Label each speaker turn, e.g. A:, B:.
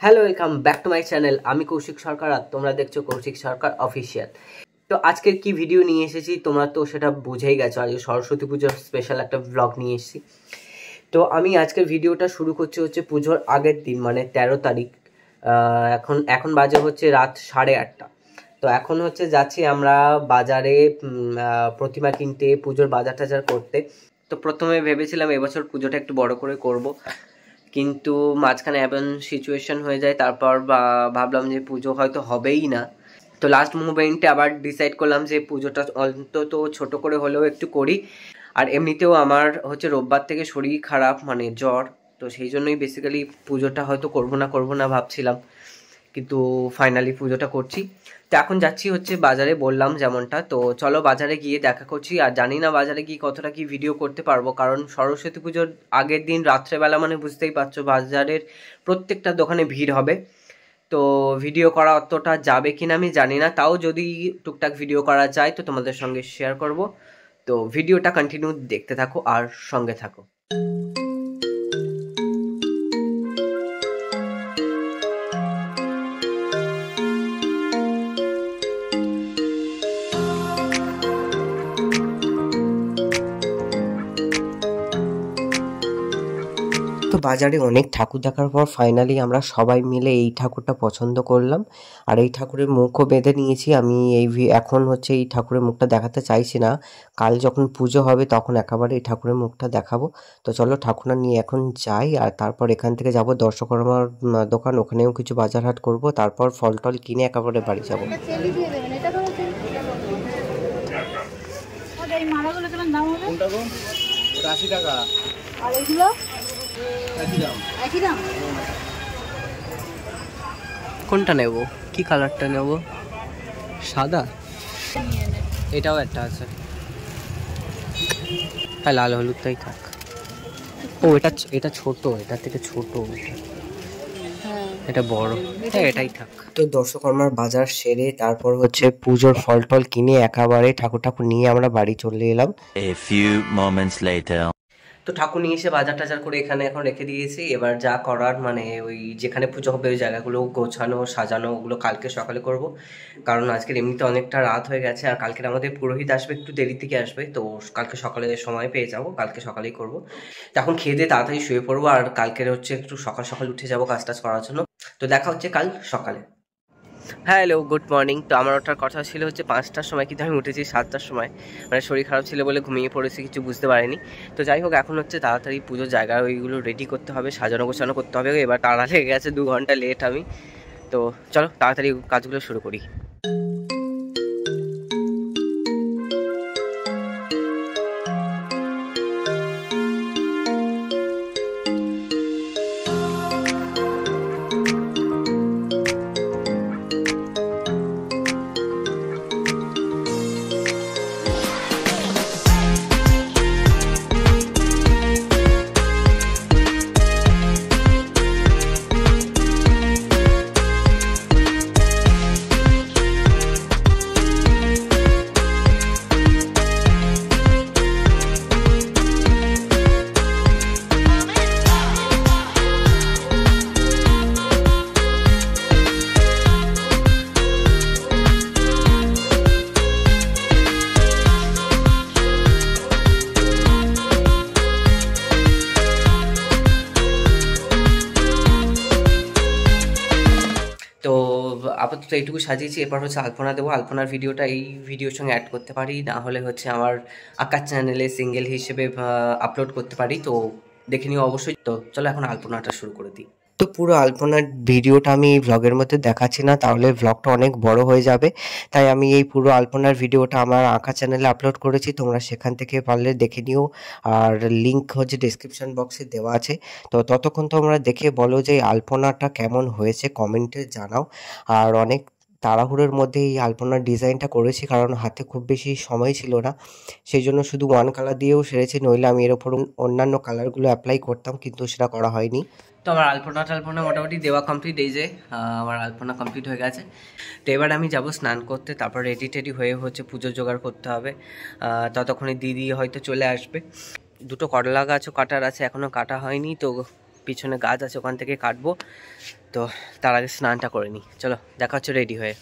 A: Hello, welcome back to my channel. আমি কৌশিক সরকার আর তোমরা দেখছো কৌশিক সরকার অফিসিয়াল। তো আজকের কি ভিডিও নিয়ে এসেছি তোমরা তো সেটা বুঝেই গেছো। আজকে সরস্বতী পুজোর স্পেশাল একটা ব্লগ নিয়ে এসেছি। তো আমি আজকের ভিডিওটা শুরু করছি হচ্ছে পুজোর আগের দিন, মানে 13 তারিখ। এখন বাজে হচ্ছে রাত 8:30। তো এখন হচ্ছে যাচ্ছি আমরা বাজারে প্রতিমা কিনতে, পুজোর বাজার টাজার করতে। তো প্রথমে ভেবেছিলাম এবছর পুজোটা একটু বড় করে করব, কিন্তু মাঝখানে এমন সিচুয়েশন হয়ে যায়, তারপর ভাবলাম যে পুজো হয়তো হবেই না। তো লাস্ট মুভমেন্টে আবার ডিসাইড করলাম যে পুজোটা অন্তত ছোট করে হলেও একটু করি। আর এমনিতেও আমার হচ্ছে রোববার থেকে শরীর খারাপ, মানে জ্বর। তো সেই জন্যই বেসিক্যালি পুজোটা হয়তো করবো না ভাবছিলাম, কিন্তু ফাইনালি পুজোটা করছি। তো এখন যাচ্ছি হচ্ছে বাজারে, বললাম যেমনটা। তো চলো বাজারে গিয়ে দেখা করছি। আর জানি না বাজারে গিয়ে কতটা কি ভিডিও করতে পারবো, কারণ সরস্বতী পুজোর আগের দিন রাত্রেবেলা, মানে বুঝতেই পারছো বাজারের প্রত্যেকটা দোকানে ভিড় হবে। তো ভিডিও করা অতটা যাবে কিনা আমি জানি না, তাও যদি টুকটাক ভিডিও করা যায় তো তোমাদের সঙ্গে শেয়ার করব। তো ভিডিওটা কন্টিনিউ দেখতে থাকো আর সঙ্গে থাকো। তো বাজারে অনেক ঠাকুর দেখার পর ফাইনালি আমরা সবাই মিলে এই ঠাকুরটা পছন্দ করলাম, আর এই ঠাকুরের মুখও বেঁধে নিয়েছি। আমি এখন হচ্ছে এই ঠাকুরের মুখটা দেখাতে চাইছি না, কাল যখন পুজো হবে তখন একেবারে এই ঠাকুরের মুখটা দেখাবো। তো চলো ঠাকুরটা নিয়ে এখন যাই, আর তারপর এখান থেকে যাব দর্শকর্মার দোকান, ওখানেও কিছু বাজার হাট করবো, তারপর ফল টল কিনে একেবারে বাড়ি যাবো। কোনটা নেব, কি কালারটা নেব? সাদা, এটাও একটা আছে। হ্যাঁ, লাল হলুদটাই থাক। ও এটা ছোট, এটা থেকে ছোট, এটা বড়। হ্যাঁ, এটাই থাক। তো দর্শকর্মার বাজার সেরে তারপর হচ্ছে পুজোর ফল টল কিনে একেবারে ঠাকুর নিয়ে আমরা বাড়ি চলে এলাম।
B: A few moments later.
A: তো ঠাকুর নিয়ে এসে বাজার টাজার করে এখানে এখন রেখে দিয়েছি। এবার যা করার, মানে ওই যেখানে পুজো হবে ওই জায়গাগুলো গোছানো সাজানো, ওগুলো কালকে সকালে করব, কারণ আজকের এমনিতে অনেকটা রাত হয়ে গেছে। আর কালকের আমাদের পুরোহিত আসবে, একটু দেরি থেকে আসবে, তো কালকে সকালে সময় পেয়ে যাব, কালকে সকালেই করব। তো এখন খেয়ে দিয়ে তাড়াতাড়ি শুয়ে পড়বো, আর কালকের হচ্ছে একটু সকাল সকাল উঠে যাবো কাজ টাজ করার জন্য। তো দেখা হচ্ছে কাল সকালে। Hello, good morning. তো আমার ওঠার কথা ছিল হচ্ছে 5টার সময়, কিন্তু আমি উঠেছি 7টার সময়। মানে শরীর খারাপ ছিল বলে ঘুমিয়ে পড়েছি, কিছু বুঝতে পারিনি। তো যাই হোক, এখন হচ্ছে তাড়াতাড়ি পুজোর জায়গা ওইগুলো রেডি করতে হবে, সাজানো গোছানো করতে হবে। এবার তাড়া লেগে গেছে, 2 ঘন্টা লেট আমি। তো চলো তাড়াতাড়ি কাজগুলো শুরু করি। তো আপাতত এইটুকু সাজিয়েছি, এরপর হচ্ছে আলপনা দেবো। আলপনার ভিডিওটা এই ভিডিওর সঙ্গে অ্যাড করতে পারি, না হলে হচ্ছে আমার আঁকার চ্যানেলে সিঙ্গেল হিসেবে আপলোড করতে পারি। তো দেখে নিও অবশ্যই। তো চলো এখন আলপনাটা শুরু করে দিই। তো পুরো আলপনার ভিডিওটা আমি এই ভ্লগের মধ্যে দেখাচ্ছি না, তাহলে ভ্লগটা অনেক বড় হয়ে যাবে। তাই আমি এই পুরো আলপনার ভিডিওটা আমার আঁকা চ্যানেলে আপলোড করেছি, তোমরা সেখান থেকে পারলে দেখে নিও। আর লিঙ্ক হচ্ছে ডেসক্রিপশন বক্সে দেওয়া আছে। তো ততক্ষণ তোমরা দেখে বলো যে এই আলপনাটা কেমন হয়েছে, কমেন্টে জানাও। আর অনেক তাড়াহুড়োর মধ্যে এই আলপনার ডিজাইনটা করেছি, কারণ হাতে খুব বেশি সময় ছিল না, সেই জন্য শুধু ওয়ান কালার দিয়েও সেরেছি, নইলে আমি এর ওপর অন্যান্য কালারগুলো অ্যাপ্লাই করতাম, কিন্তু সেটা করা হয়নি। তো আমার আলপনা মোটামুটি দেওয়া কমপ্লিট, এই যে আমার আলপনা কমপ্লিট হয়ে গেছে। তো এবার আমি যাব স্নান করতে, তারপর রেডি টেডি হয়ে হচ্ছে পুজোর জোগাড় করতে হবে। ততক্ষণে দিদি হয়তো চলে আসবে। দুটো করলা গাছও কাটার আছে, এখনও কাটা হয়নি, তো পিছনে গাছ আছে ওখান থেকে কাটবো। তো তার আগে স্নানটা করে নিই, চলো দেখা হচ্ছে রেডি হয়ে।